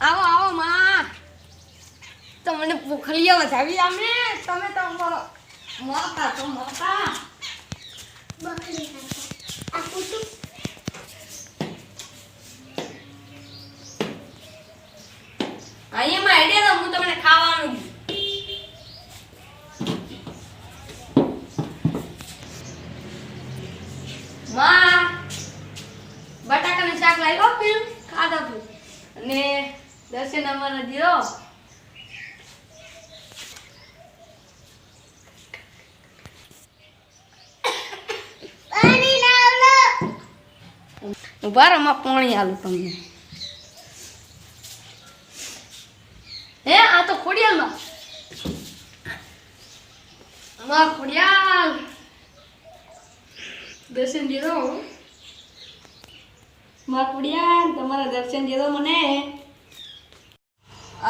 આવો આવો માં તમને ભૂખલીઓ વધાવી અમે તમે તો અમારો મોટા તો મોટા બકરી આ કુટુંબ અહીંયા આઈડિયા હું તમને ખાવાનું માં બટાકાનું શાક લાવ્યો પેલું ખાધા તું અને દર્શન અમારે દીધો પાણી લાવો ઉભા રહો માં પાણી આલું તમને હે આ તો ખોડિયાલ માં ખોડિયાલ દર્શન દીધો માં ખોડિયાલ તમારા દર્શન દીધો મને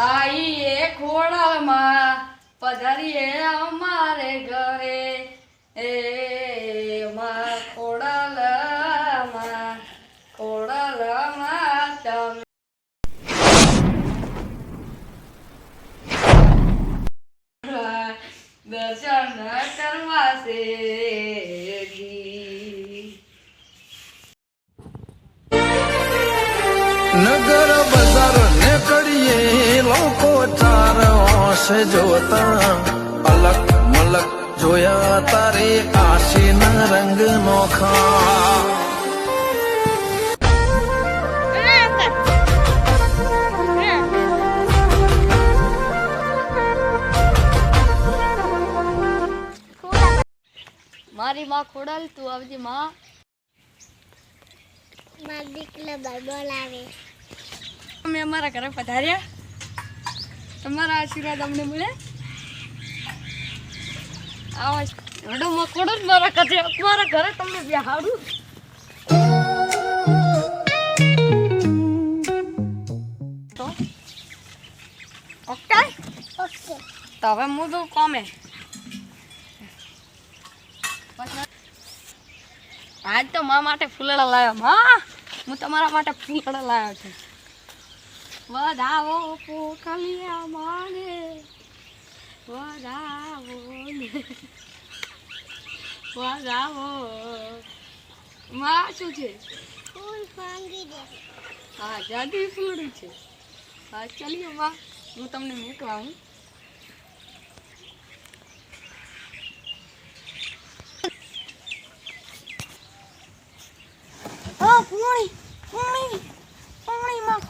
આઈ એ ખોડામાં પધારીએ અમારે ઘરે એ માં ખોડાલમાં તમે દર્શન કરવા છે નગર બજાર નીકળીએ લોકો ચાર ઓશે જોતા અલગ મલક જોયા તારે આશીના રંગ નોખા મારી માં ખોડાલ તું આવજે માં માર દીકલા બોલાવે અમે અમારા ઘરે પધાર્યા તમારા આશીર્વાદ અમને મળે આવો હડો માં ખોડો મારા ઘરે તમને બેહાડું તો ઓકે ઓકે તો હવે હું તો કોમે આજ તો મા માટે ફૂલડા લાવ્યો માં હું તમારા માટે ફૂલડા લાવ્યો છું વધાવો પોખલિયા માને વધાવો વધાવો માં શું છે ફૂલ માંગી દે હા જાદી ફૂલડી છે હા ચાલ્યો માં હું તમને મૂકવા હું પાણી માં